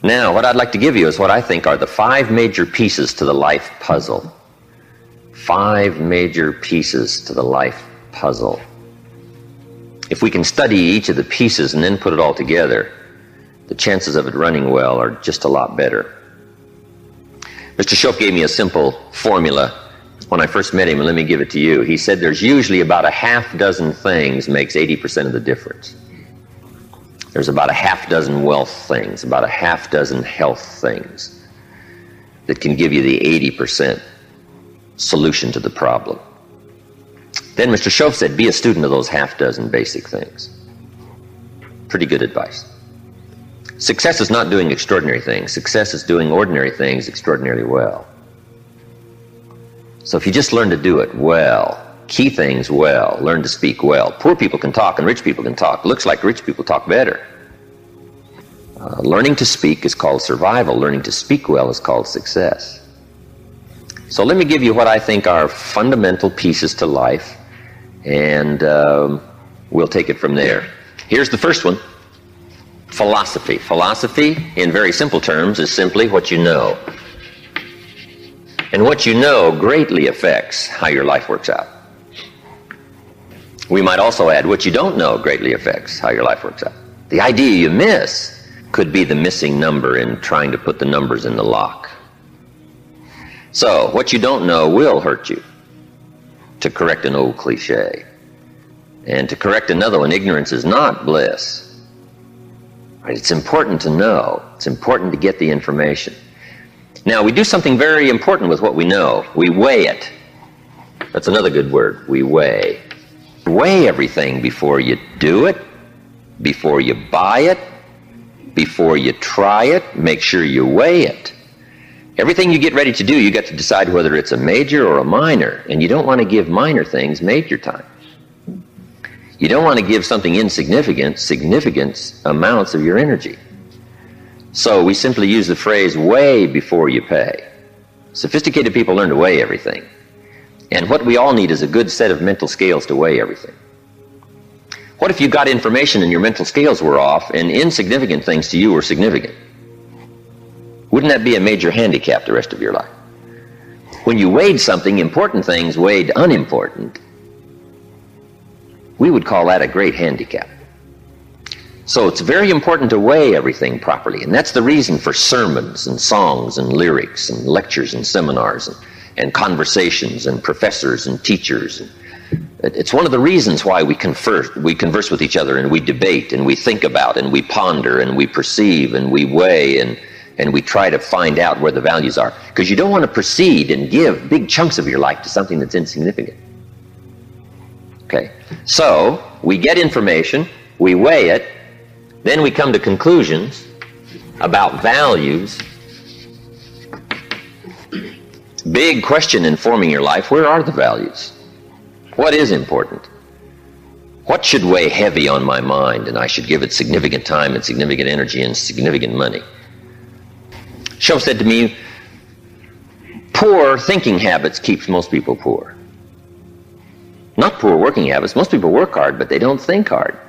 Now, what I'd like to give you is what I think are the 5 major pieces to the life puzzle. 5 major pieces to the life puzzle. If we can study each of the pieces and then put it all together, the chances of it running well are just a lot better. Mr. Shope gave me a simple formula when I first met him, and let me give it to you. He said there's usually about a half dozen things makes 80% of the difference. There's about a half dozen wealth things, about a half dozen health things that can give you the 80% solution to the problem. Then Mr. Shope said, be a student of those half dozen basic things. Pretty good advice. Success is not doing extraordinary things. Success is doing ordinary things extraordinarily well. So if you just learn to do it well, key things well, learn to speak well. Poor people can talk and rich people can talk. Looks like rich people talk better. Learning to speak is called survival. Learning to speak well is called success. So let me give you what I think are fundamental pieces to life, and we'll take it from there. Here's the first one. Philosophy. Philosophy, in very simple terms, is simply what you know. And what you know greatly affects how your life works out. We might also add, what you don't know greatly affects how your life works out. The idea you miss could be the missing number in trying to put the numbers in the lock. So, what you don't know will hurt you, to correct an old cliche. And to correct another one, ignorance is not bliss. Right? It's important to know. It's important to get the information. Now, we do something very important with what we know. We weigh it. That's another good word. We weigh. Weigh everything before you do it, before you buy it, before you try it. Make sure you weigh it. Everything you get ready to do, you got to decide whether it's a major or a minor. And you don't want to give minor things major time. You don't want to give something insignificant significant amounts of your energy. So we simply use the phrase, weigh before you pay. Sophisticated people learn to weigh everything. And what we all need is a good set of mental scales to weigh everything. What if you got information and your mental scales were off and insignificant things to you were significant? Wouldn't that be a major handicap the rest of your life? When you weighed something, important things weighed unimportant, we would call that a great handicap. So it's very important to weigh everything properly, and that's the reason for sermons and songs and lyrics and lectures and seminars and conversations and professors and teachers. It's one of the reasons why we converse with each other, and we debate and we think about and we ponder and we perceive and we weigh and we try to find out where the values are. Because you don't want to proceed and give big chunks of your life to something that's insignificant. Okay, so we get information, we weigh it, then we come to conclusions about values. Big question in forming your life, where are the values? What is important? What should weigh heavy on my mind and I should give it significant time and significant energy and significant money? Shope said to me, poor thinking habits keeps most people poor. Not poor working habits. Most people work hard, but they don't think hard.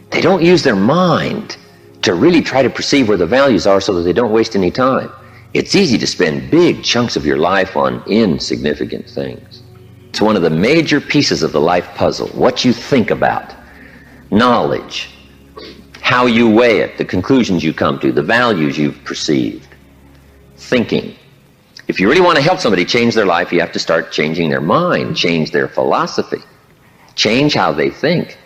They don't use their mind to really try to perceive where the values are so that they don't waste any time. It's easy to spend big chunks of your life on insignificant things. It's one of the major pieces of the life puzzle. What you think about, knowledge, how you weigh it, the conclusions you come to, the values you've perceived, thinking. If you really want to help somebody change their life, you have to start changing their mind, change their philosophy, change how they think.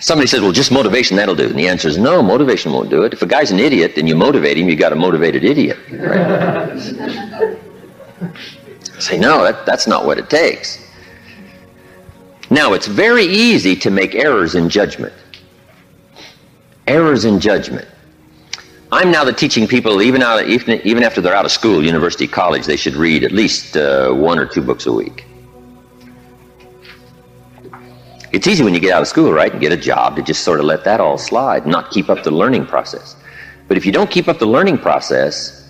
Somebody says, well, just motivation, that'll do. And the answer is no, motivation won't do it. If a guy's an idiot and you motivate him, you got a motivated idiot. Right? Say, no, that's not what it takes. Now, it's very easy to make errors in judgment. Errors in judgment. I'm now teaching people, even after they're out of school, university, college, they should read at least 1 or 2 books a week. It's easy when you get out of school, right, and get a job to just sort of let that all slide, not keep up the learning process. But if you don't keep up the learning process,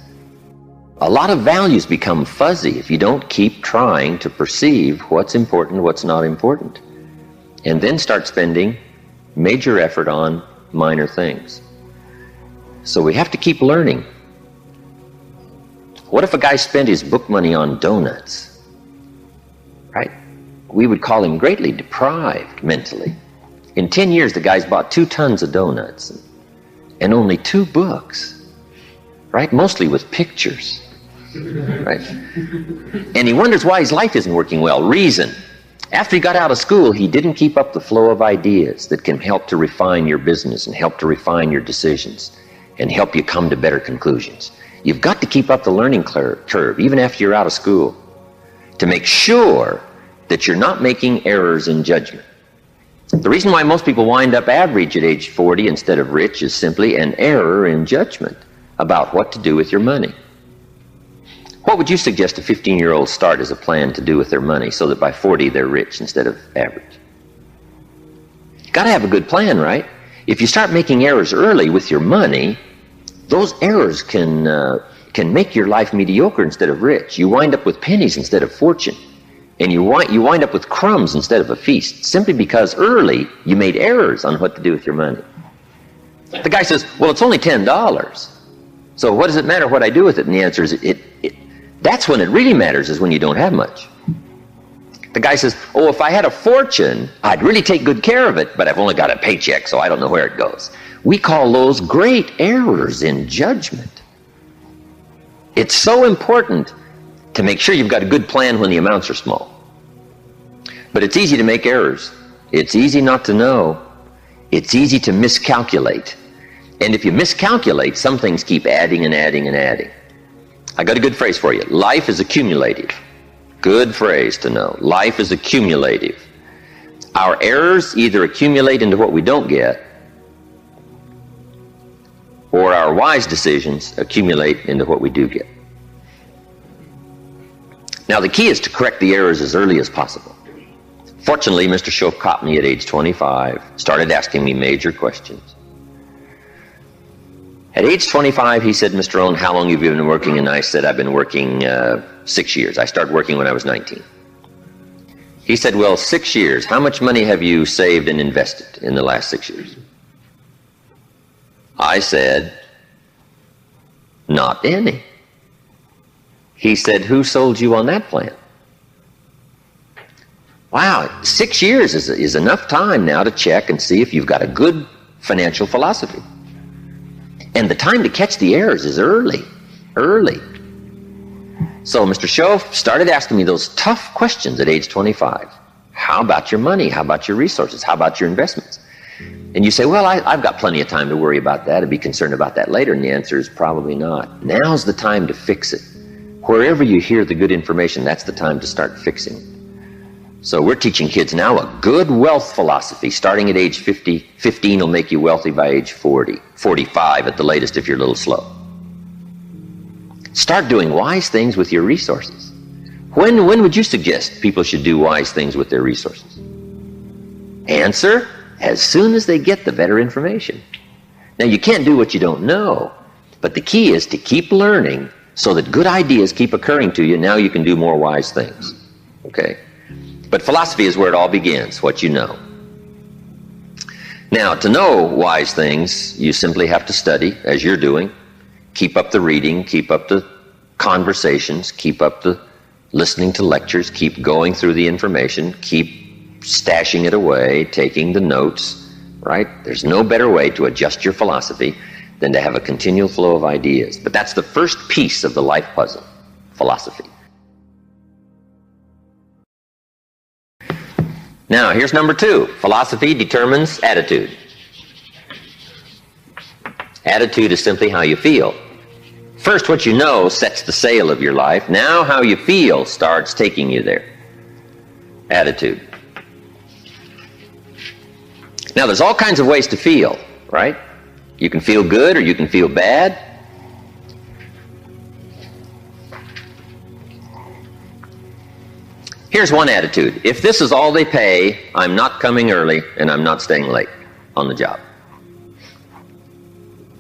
a lot of values become fuzzy if you don't keep trying to perceive what's important, what's not important, and then start spending major effort on minor things. So we have to keep learning. What if a guy spent his book money on donuts? Right? We would call him greatly deprived mentally. In 10 years, the guy's bought 2 tons of donuts and only 2 books, right? Mostly with pictures, right? And he wonders why his life isn't working well. Reason. After he got out of school, he didn't keep up the flow of ideas that can help to refine your business and help to refine your decisions and help you come to better conclusions. You've got to keep up the learning curve, even after you're out of school, to make sure that you're not making errors in judgment. The reason why most people wind up average at age 40 instead of rich is simply an error in judgment about what to do with your money. What would you suggest a 15-year-old start as a plan to do with their money so that by 40 they're rich instead of average? You've got to have a good plan, right? If you start making errors early with your money, those errors can make your life mediocre instead of rich. You wind up with pennies instead of fortune. And you wind up with crumbs instead of a feast, simply because early you made errors on what to do with your money. The guy says, well, it's only $10. So what does it matter what I do with it? And the answer is, that's when it really matters, is when you don't have much. The guy says, oh, if I had a fortune, I'd really take good care of it, but I've only got a paycheck, so I don't know where it goes. We call those great errors in judgment. It's so important to make sure you've got a good plan when the amounts are small. But it's easy to make errors. It's easy not to know. It's easy to miscalculate. And if you miscalculate, some things keep adding and adding and adding. I got a good phrase for you. Life is accumulative. Good phrase to know. Life is accumulative. Our errors either accumulate into what we don't get, or our wise decisions accumulate into what we do get. Now, the key is to correct the errors as early as possible. Fortunately, Mr. Schoaf caught me at age 25, started asking me major questions. At age 25, he said, Mr. Rohn, how long have you been working? And I said, I've been working 6 years. I started working when I was 19. He said, well, 6 years. How much money have you saved and invested in the last 6 years? I said, not any. He said, who sold you on that plan? Wow, 6 years is enough time now to check and see if you've got a good financial philosophy. And the time to catch the errors is early. So Mr. Schoaf started asking me those tough questions at age 25. How about your money? How about your resources? How about your investments? And you say, well, I've got plenty of time to worry about that and be concerned about that later. And the answer is probably not. Now's the time to fix it. Wherever you hear the good information, that's the time to start fixing. So we're teaching kids now a good wealth philosophy. Starting at age 50, 15 will make you wealthy by age 40, 45 at the latest if you're a little slow. Start doing wise things with your resources. When would you suggest people should do wise things with their resources? Answer, as soon as they get the better information. Now, you can't do what you don't know, but the key is to keep learning so that good ideas keep occurring to you. Now you can do more wise things. Okay? But philosophy is where it all begins, what you know. Now, to know wise things, you simply have to study, as you're doing. Keep up the reading, keep up the conversations, keep up the listening to lectures, keep going through the information, keep stashing it away, taking the notes, right? There's no better way to adjust your philosophy than to have a continual flow of ideas. But that's the first piece of the life puzzle, philosophy. Now, here's number 2. Philosophy determines attitude. Attitude is simply how you feel. First, what you know sets the sail of your life. Now, how you feel starts taking you there. Attitude. Now, there's all kinds of ways to feel, right? You can feel good or you can feel bad. Here's one attitude. If this is all they pay, I'm not coming early and I'm not staying late on the job.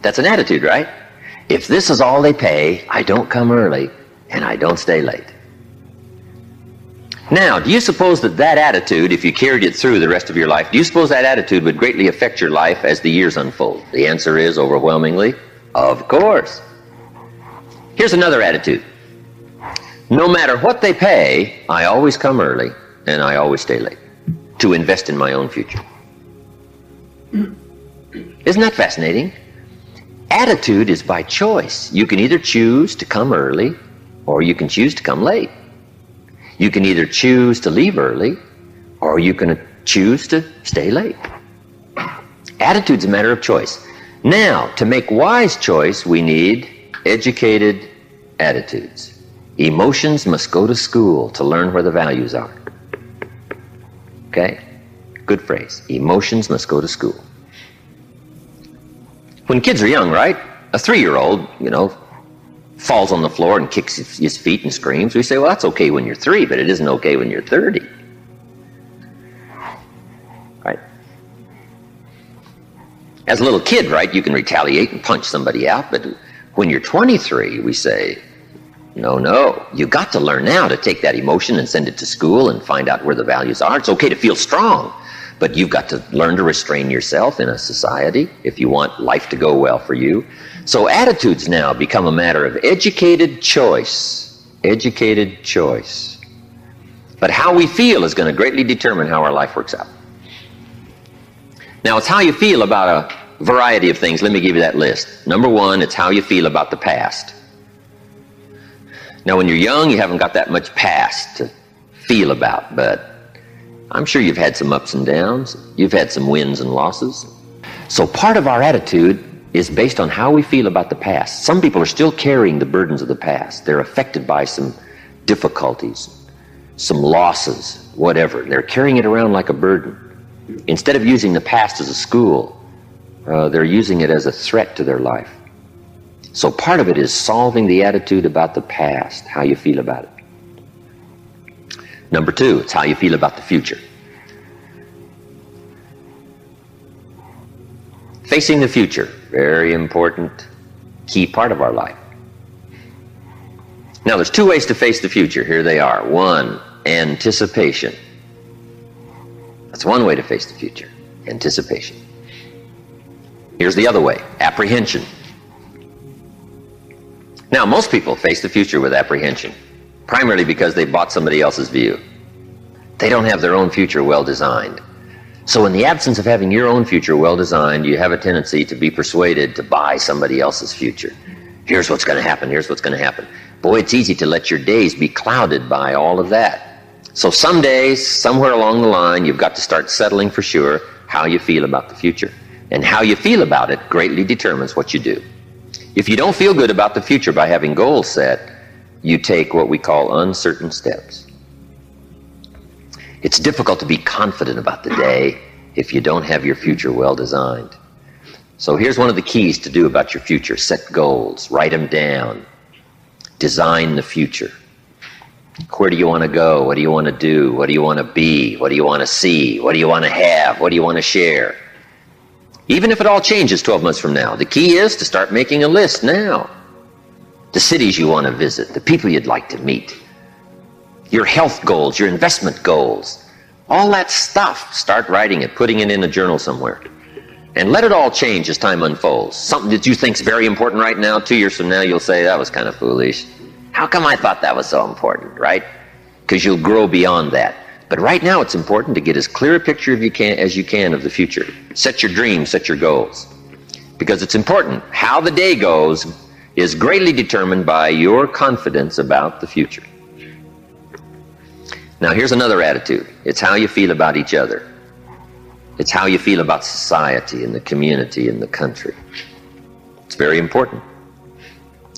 That's an attitude, right? If this is all they pay, I don't come early and I don't stay late. Now, do you suppose that attitude, if you carried it through the rest of your life, do you suppose that attitude would greatly affect your life as the years unfold? The answer is overwhelmingly Of course. Here's another attitude. No matter what they pay, I always come early and I always stay late to invest in my own future. Isn't that fascinating? Attitude is by choice. You can either choose to come early or you can choose to come late. You can either choose to leave early or you can choose to stay late. Attitude's a matter of choice. Now, to make wise choice, we need educated attitudes. Emotions must go to school to learn where the values are. Okay? Good phrase. Emotions must go to school. When kids are young, right? A 3-year-old, falls on the floor and kicks his feet and screams. We say, well, that's okay when you're 3, but it isn't okay when you're 30. Right? As a little kid, right, you can retaliate and punch somebody out, but when you're 23, we say, no, you got to learn now to take that emotion and send it to school and find out where the values are. It's okay to feel strong, but you've got to learn to restrain yourself in a society if you want life to go well for you. So attitudes now become a matter of educated choice. Educated choice. But how we feel is going to greatly determine how our life works out. Now, it's how you feel about a variety of things. Let me give you that list. Number 1, it's how you feel about the past. Now, when you're young, you haven't got that much past to feel about, but I'm sure you've had some ups and downs. You've had some wins and losses. So part of our attitude is based on how we feel about the past. Some people are still carrying the burdens of the past. They're affected by some difficulties, some losses, whatever. They're carrying it around like a burden. Instead of using the past as a school, they're using it as a threat to their life. So part of it is solving the attitude about the past, how you feel about it. Number 2, it's how you feel about the future. Facing the future, very important, key part of our life. Now, there's 2 ways to face the future. Here they are. 1, anticipation. That's one way to face the future, anticipation. Here's the other way, apprehension. Now, most people face the future with apprehension, primarily because they bought somebody else's view. They don't have their own future well designed. So in the absence of having your own future well designed, you have a tendency to be persuaded to buy somebody else's future. Here's what's going to happen, here's what's going to happen. Boy, it's easy to let your days be clouded by all of that. So some days, somewhere along the line, you've got to start settling for sure how you feel about the future. And how you feel about it greatly determines what you do. If you don't feel good about the future by having goals set, you take what we call uncertain steps. It's difficult to be confident about the day if you don't have your future well designed. So here's one of the keys to do about your future. Set goals, write them down, design the future. Where do you want to go? What do you want to do? What do you want to be? What do you want to see? What do you want to have? What do you want to share? Even if it all changes 12 months from now, the key is to start making a list now. The cities you want to visit, the people you'd like to meet, your health goals, your investment goals, all that stuff. Start writing it, putting it in a journal somewhere. And let it all change as time unfolds. Something that you think is very important right now, 2 years from now, you'll say, that was kind of foolish. How come I thought that was so important, right? Because you'll grow beyond that. But right now it's important to get as clear a picture as you can of the future. Set your dreams, set your goals. Because it's important. How the day goes is greatly determined by your confidence about the future. Now here's another attitude. It's how you feel about each other. It's how you feel about society and the community and the country. It's very important.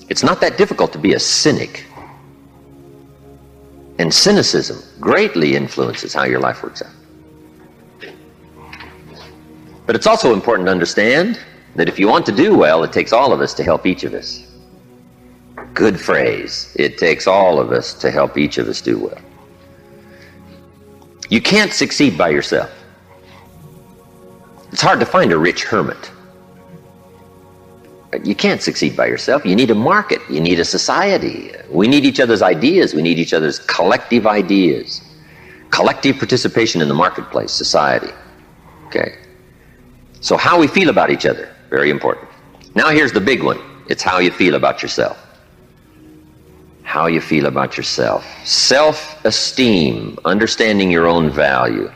It's not that difficult to be a cynic. And cynicism greatly influences how your life works out. But it's also important to understand that if you want to do well, it takes all of us to help each of us. Good phrase. It takes all of us to help each of us do well. You can't succeed by yourself. It's hard to find a rich hermit. You can't succeed by yourself. You need a market. You need a society. We need each other's ideas. We need each other's collective ideas. Collective participation in the marketplace, society. Okay? So how we feel about each other, very important. Now here's the big one. It's how you feel about yourself. How you feel about yourself. Self-esteem, understanding your own value.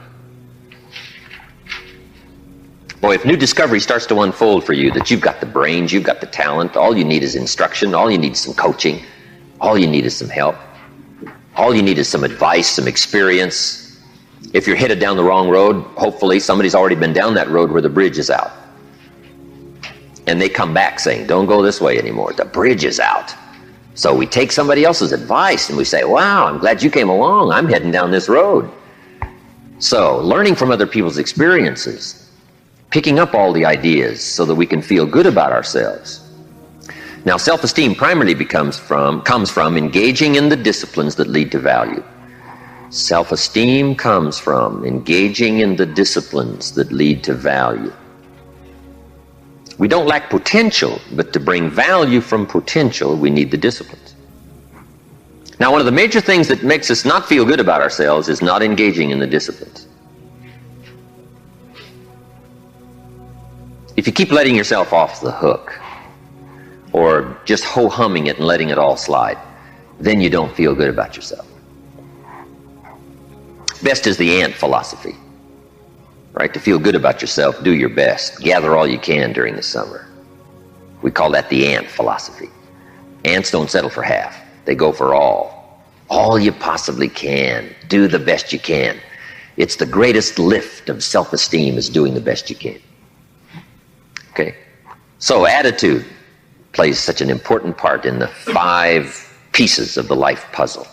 Boy, if new discovery starts to unfold for you, that you've got the brains, you've got the talent, all you need is instruction, all you need is some coaching, all you need is some help, all you need is some advice, some experience. If you're headed down the wrong road, hopefully somebody's already been down that road where the bridge is out. And they come back saying, don't go this way anymore, the bridge is out. So we take somebody else's advice and we say, wow, I'm glad you came along, I'm heading down this road. So learning from other people's experiences, picking up all the ideas so that we can feel good about ourselves. Now, self-esteem primarily comes from engaging in the disciplines that lead to value. Self-esteem comes from engaging in the disciplines that lead to value. We don't lack potential, but to bring value from potential, we need the disciplines. Now, one of the major things that makes us not feel good about ourselves is not engaging in the disciplines. If you keep letting yourself off the hook, or just ho-humming it and letting it all slide, then you don't feel good about yourself. Best is the ant philosophy, right? To feel good about yourself, do your best. Gather all you can during the summer. We call that the ant philosophy. Ants don't settle for half. They go for all. All you possibly can. Do the best you can. It's the greatest lift of self-esteem is doing the best you can. Okay, so attitude plays such an important part in the 5 pieces of the life puzzle.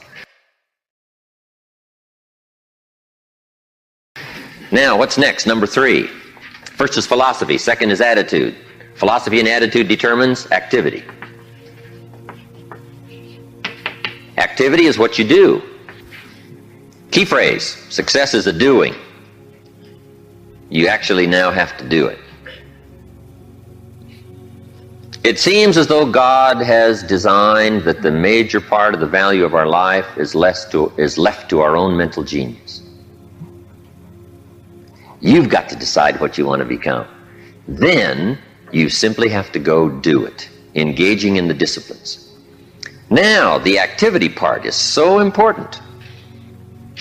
Now, what's next? Number 3. First is philosophy. Second is attitude. Philosophy and attitude determines activity. Activity is what you do. Key phrase, success is a doing. You actually now have to do it. It seems as though God has designed that the major part of the value of our life is left to our own mental genius. You've got to decide what you want to become. Then you simply have to go do it, engaging in the disciplines. Now, the activity part is so important.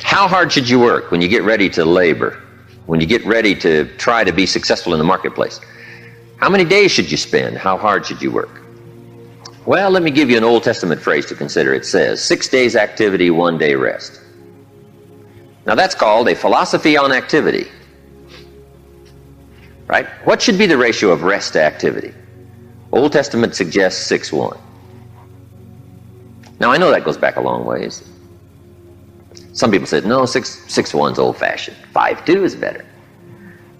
How hard should you work when you get ready to labor, when you get ready to try to be successful in the marketplace? How many days should you spend? How hard should you work? Well, let me give you an Old Testament phrase to consider. It says, 6 days activity, 1 day rest. Now that's called a philosophy on activity. Right? What should be the ratio of rest to activity? Old Testament suggests 6:1. Now I know that goes back a long ways. Some people said, no, 6:1's old-fashioned. 5:2 is better.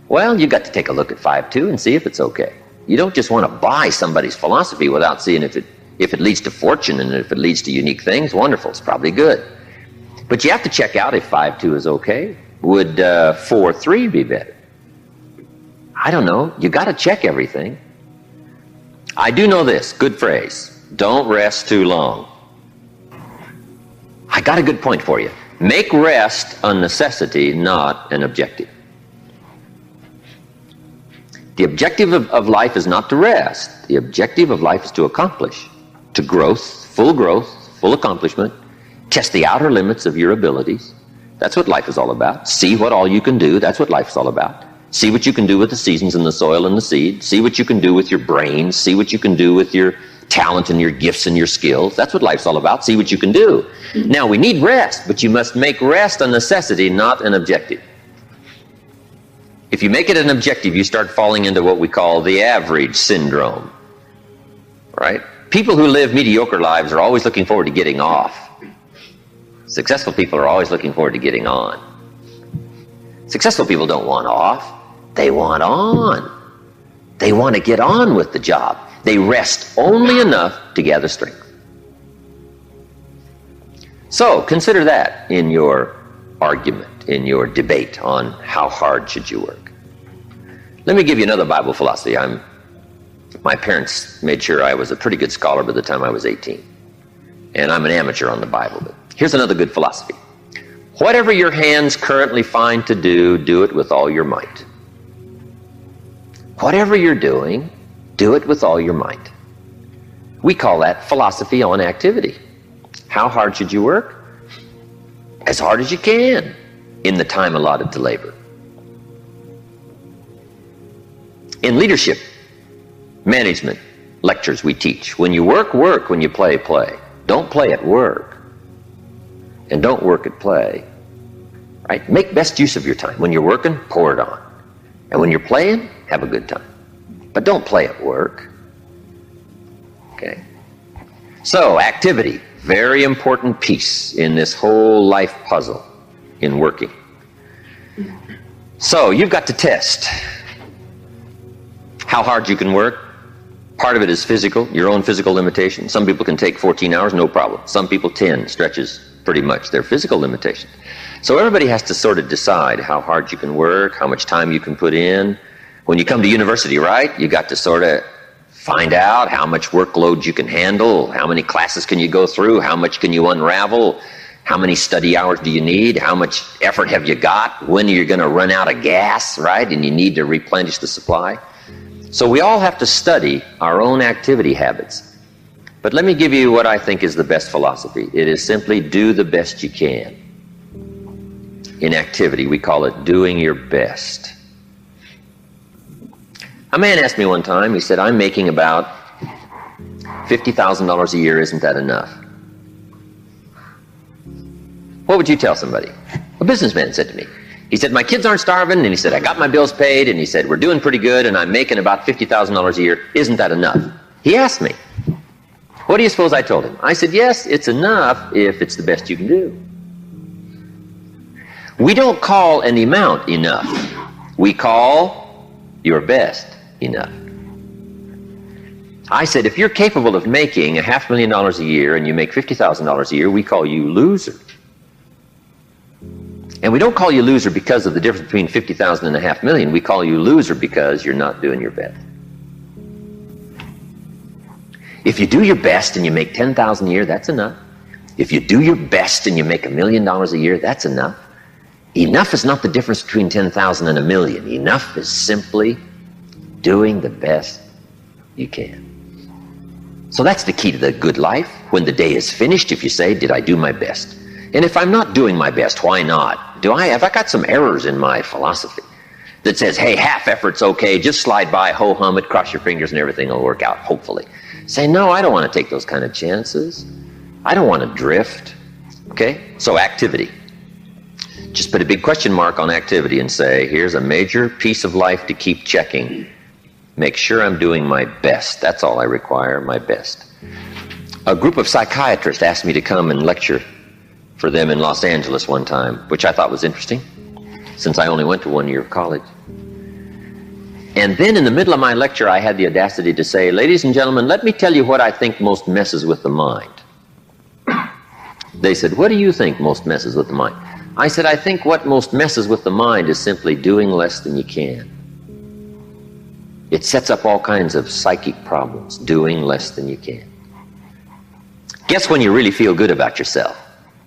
Well, you've got to take a look at 5:2 and see if it's okay. You don't just want to buy somebody's philosophy without seeing if it leads to fortune, and if it leads to unique things, wonderful, it's probably good. But you have to check out if 5:2 is okay. Would 4:3 be better? I don't know. You got to check everything. I do know this, good phrase, don't rest too long. I got a good point for you. Make rest a necessity, not an objective. The objective of life is not to rest. The objective of life is to accomplish, to growth, full accomplishment, test the outer limits of your abilities. That's what life is all about. See what all you can do. That's what life is all about. See what you can do with the seasons and the soil and the seed. See what you can do with your brains. See what you can do with your talent and your gifts and your skills. That's what life's all about. See what you can do. Now, we need rest, but you must make rest a necessity, not an objective. If you make it an objective, you start falling into what we call the average syndrome. Right? People who live mediocre lives are always looking forward to getting off. Successful people are always looking forward to getting on. Successful people don't want off. They want on. They want to get on with the job. They rest only enough to gather strength. So consider that in your argument, in your debate on how hard should you work. Let me give you another Bible philosophy. My parents made sure I was a pretty good scholar by the time I was 18. And I'm an amateur on the Bible. But here's another good philosophy. Whatever your hands currently find to do, do it with all your might. Whatever you're doing, do it with all your might. We call that philosophy on activity. How hard should you work? As hard as you can in the time allotted to labor. In leadership, management, lectures we teach, when you work, work. When you play, play. Don't play at work. And don't work at play. Right? Make best use of your time. When you're working, pour it on. And when you're playing, have a good time. But don't play at work. Okay? So, activity, very important piece in this whole life puzzle in working. So, you've got to test how hard you can work. Part of it is physical, your own physical limitation. Some people can take 14 hours, no problem. Some people 10 stretches pretty much their physical limitation. So everybody has to sort of decide how hard you can work, how much time you can put in. When you come to university, right, you got to sort of find out how much workload you can handle, how many classes can you go through, how much can you unravel, how many study hours do you need, how much effort have you got, when are you going to run out of gas, right, and you need to replenish the supply. So we all have to study our own activity habits. But let me give you what I think is the best philosophy. It is simply do the best you can. In activity, we call it doing your best. A man asked me one time, he said, I'm making about $50,000 a year, isn't that enough? What would you tell somebody? A businessman said to me. He said, my kids aren't starving, and he said, I got my bills paid, and he said, we're doing pretty good, and I'm making about $50,000 a year. Isn't that enough? He asked me. What do you suppose I told him? I said, yes, it's enough if it's the best you can do. We don't call an amount enough. We call your best enough. I said, if you're capable of making $500,000 a year and you make $50,000 a year, we call you loser. And we don't call you loser because of the difference between 50,000 and $500,000. We call you loser because you're not doing your best. If you do your best and you make $10,000 a year, that's enough. If you do your best and you make $1 million a year, that's enough. Enough is not the difference between 10,000 and 1,000,000. Enough is simply doing the best you can. So that's the key to the good life. When the day is finished, if you say, did I do my best? And if I'm not doing my best, why not? Have I got some errors in my philosophy that says, hey, half effort's okay, just slide by, ho-hum it, cross your fingers and everything will work out, hopefully. Say, no, I don't want to take those kind of chances. I don't want to drift. Okay? So activity. Just put a big question mark on activity and say, here's a major piece of life to keep checking. Make sure I'm doing my best. That's all I require, my best. A group of psychiatrists asked me to come and lecture for them in Los Angeles one time, which I thought was interesting, since I only went to 1 year of college. And then in the middle of my lecture, I had the audacity to say, ladies and gentlemen, let me tell you what I think most messes with the mind. They said, what do you think most messes with the mind? I said, I think what most messes with the mind is simply doing less than you can. It sets up all kinds of psychic problems, doing less than you can. Guess when you really feel good about yourself?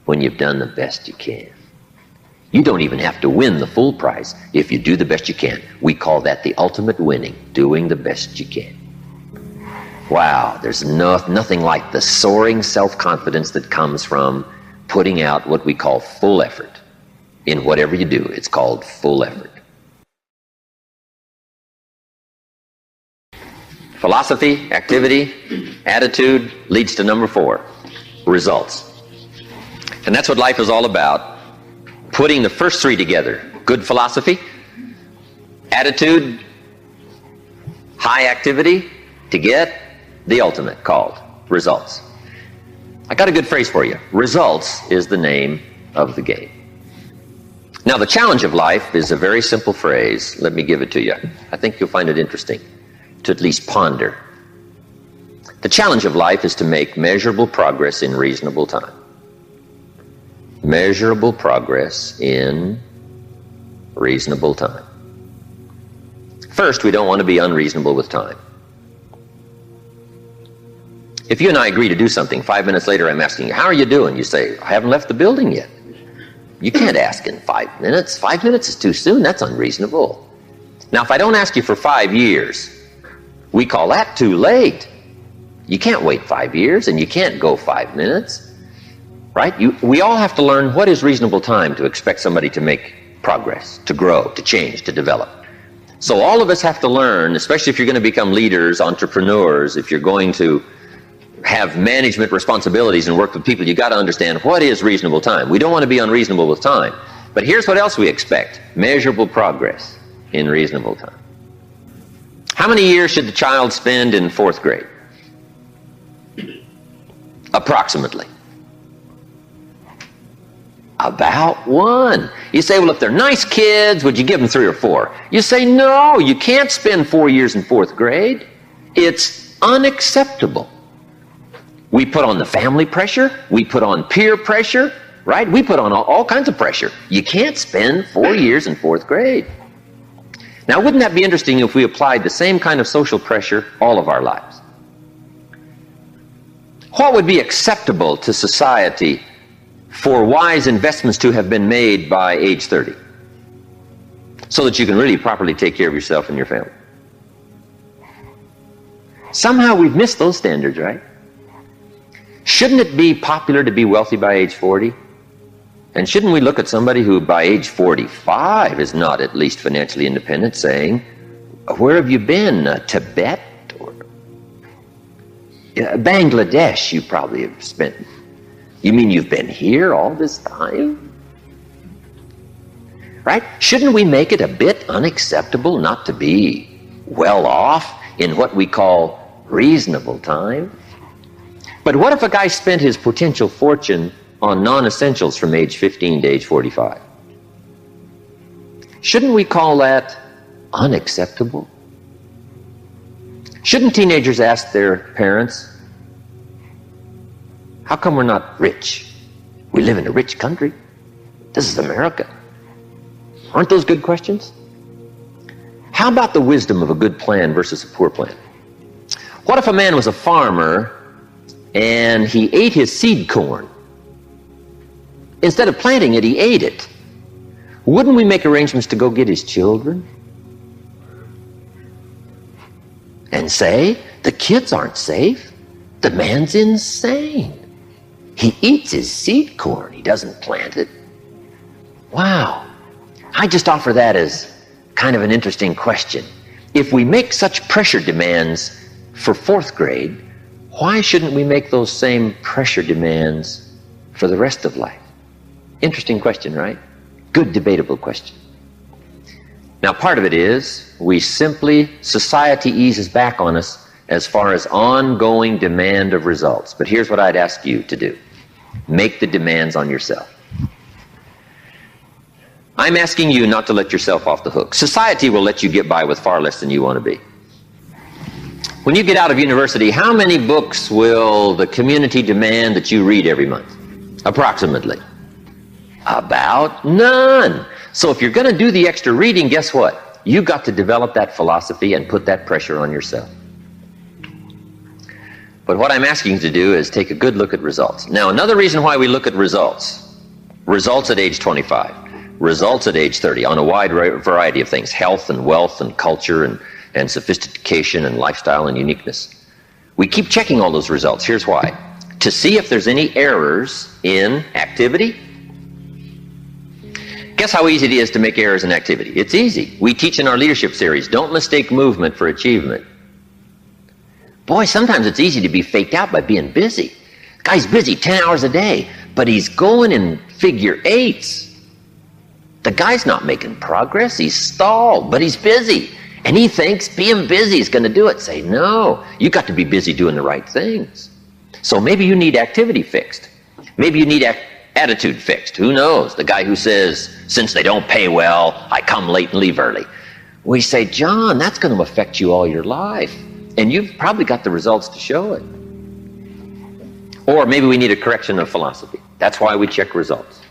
When you've done the best you can. You don't even have to win the full prize if you do the best you can. We call that the ultimate winning, doing the best you can. Wow, there's nothing like the soaring self-confidence that comes from putting out what we call full effort. In whatever you do, it's called full effort. Philosophy, activity, attitude leads to number 4, results. And that's what life is all about. Putting the first 3 together. Good philosophy, attitude, high activity to get the ultimate called results. I got a good phrase for you. Results is the name of the game. Now the challenge of life is a very simple phrase. Let me give it to you. I think you'll find it interesting to at least ponder. The challenge of life is to make measurable progress in reasonable time. Measurable progress in reasonable time. First, we don't want to be unreasonable with time. If you and I agree to do something, 5 minutes later I'm asking you, how are you doing? You say, I haven't left the building yet. You can't ask in 5 minutes. 5 minutes is too soon. That's unreasonable. Now, if I don't ask you for 5 years, we call that too late. You can't wait 5 years, and you can't go 5 minutes, right? We all have to learn what is reasonable time to expect somebody to make progress, to grow, to change, to develop. So all of us have to learn, especially if you're going to become leaders, entrepreneurs, if you're going to have management responsibilities and work with people, you got to understand what is reasonable time. We don't want to be unreasonable with time. But here's what else we expect: measurable progress in reasonable time. How many years should the child spend in 4th grade? Approximately. About 1. You say, well, if they're nice kids, would you give them 3 or 4? You say, no, you can't spend 4 years in 4th grade. It's unacceptable. We put on the family pressure. We put on peer pressure, right? We put on all kinds of pressure. You can't spend 4 years in 4th grade. Now, wouldn't that be interesting if we applied the same kind of social pressure all of our lives? What would be acceptable to society for wise investments to have been made by age 30, so that you can really properly take care of yourself and your family? Somehow we've missed those standards, right? Shouldn't it be popular to be wealthy by age 40? And shouldn't we look at somebody who by age 45 is not at least financially independent, saying, where have you been? Tibet? Or Bangladesh you probably have spent. You mean you've been here all this time? Right? Shouldn't we make it a bit unacceptable not to be well off in what we call reasonable time? But what if a guy spent his potential fortune on non-essentials from age 15 to age 45? Shouldn't we call that unacceptable? Shouldn't teenagers ask their parents, how come we're not rich? We live in a rich country. This is America. Aren't those good questions? How about the wisdom of a good plan versus a poor plan? What if a man was a farmer and he ate his seed corn? Instead of planting it, he ate it. Wouldn't we make arrangements to go get his children? And say, the kids aren't safe. The man's insane. He eats his seed corn. He doesn't plant it. Wow. I just offer that as kind of an interesting question. If we make such pressure demands for 4th grade, why shouldn't we make those same pressure demands for the rest of life? Interesting question, right? Good debatable question. Now, part of it is society eases back on us as far as ongoing demand of results. But here's what I'd ask you to do. Make the demands on yourself. I'm asking you not to let yourself off the hook. Society will let you get by with far less than you want to be. When you get out of university, how many books will the community demand that you read every month? Approximately. About none. So if you're going to do the extra reading, guess what? You've got to develop that philosophy and put that pressure on yourself. But what I'm asking you to do is take a good look at results. Now, another reason why we look at results at age 25, results at age 30, on a wide variety of things: health and wealth and culture and sophistication and lifestyle and uniqueness. We keep checking all those results. Here's why. To see if there's any errors in activity. Guess how easy it is to make errors in activity? It's easy. We teach in our leadership series, don't mistake movement for achievement. Boy, sometimes it's easy to be faked out by being busy. The guy's busy 10 hours a day, but he's going in figure eights. The guy's not making progress. He's stalled, but he's busy. And he thinks being busy is going to do it. Say, no, you got to be busy doing the right things. So maybe you need activity fixed. Maybe you need attitude fixed. Who knows? The guy who says, since they don't pay well, I come late and leave early. We say, John, that's going to affect you all your life. And you've probably got the results to show it. Or maybe we need a correction of philosophy. That's why we check results.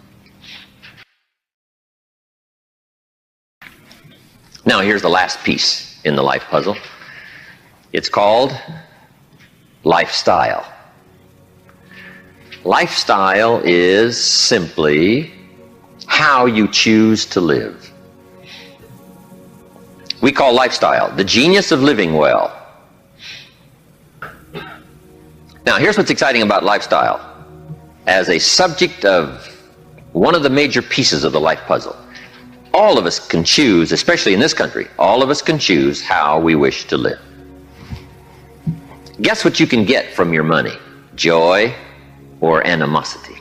Now here's the last piece in the life puzzle. It's called lifestyle. Lifestyle is simply how you choose to live. We call lifestyle the genius of living well. Now, here's what's exciting about lifestyle. As a subject of one of the major pieces of the life puzzle, all of us can choose, especially in this country, all of us can choose how we wish to live. Guess what you can get from your money? Joy or animosity.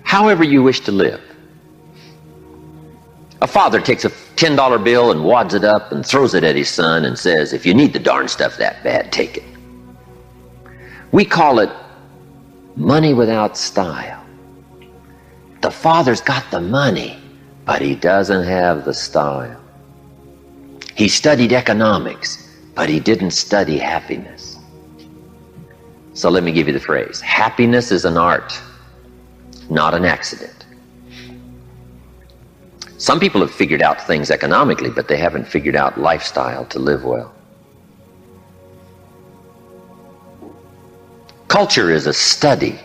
However you wish to live. A father takes a $10 bill and wads it up and throws it at his son and says, if you need the darn stuff that bad, take it. We call it money without style. The father's got the money, but he doesn't have the style. He studied economics, but he didn't study happiness. So let me give you the phrase. Happiness is an art, not an accident. Some people have figured out things economically, but they haven't figured out lifestyle to live well. Culture is a study.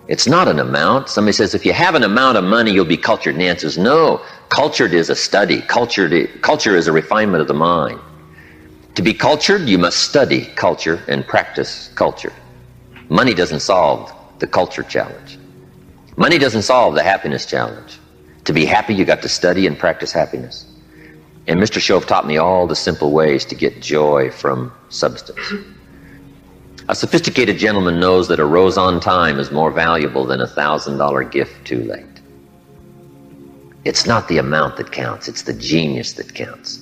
It's not an amount. Somebody says, if you have an amount of money, you'll be cultured. And the answer is no. Cultured is a study. Culture is a refinement of the mind. To be cultured, you must study culture and practice culture. Money doesn't solve the culture challenge. Money doesn't solve the happiness challenge. To be happy, you got to study and practice happiness. And Mr. Shove taught me all the simple ways to get joy from substance. A sophisticated gentleman knows that a rose on time is more valuable than a $1,000 gift too late. It's not the amount that counts, it's the genius that counts.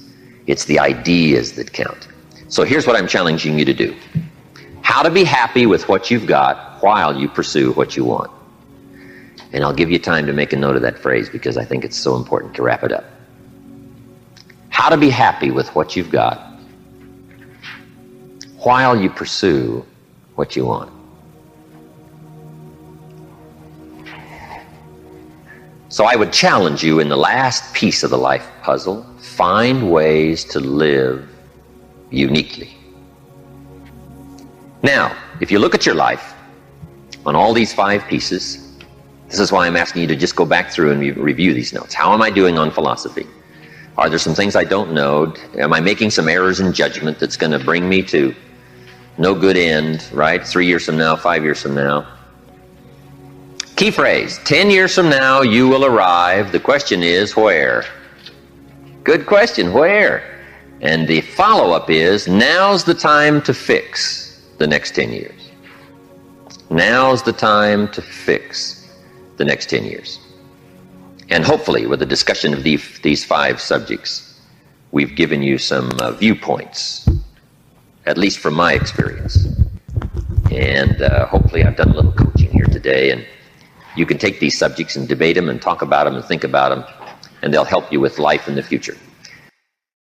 It's the ideas that count. So here's what I'm challenging you to do. How to be happy with what you've got while you pursue what you want. And I'll give you time to make a note of that phrase because I think it's so important to wrap it up. How to be happy with what you've got while you pursue what you want. So I would challenge you in the last piece of the life puzzle, find ways to live uniquely. Now, if you look at your life on all these 5 pieces, this is why I'm asking you to just go back through and review these notes. How am I doing on philosophy? Are there some things I don't know? Am I making some errors in judgment that's going to bring me to no good end, right? 3 years from now, 5 years from now. Key phrase, 10 years from now you will arrive. The question is where? Good question, where? And the follow-up is, now's the time to fix the next 10 years. Now's the time to fix the next 10 years. And hopefully with the discussion of these 5 subjects, we've given you some viewpoints, at least from my experience. And hopefully I've done a little coaching here today, and you can take these subjects and debate them and talk about them and think about them, and they'll help you with life in the future.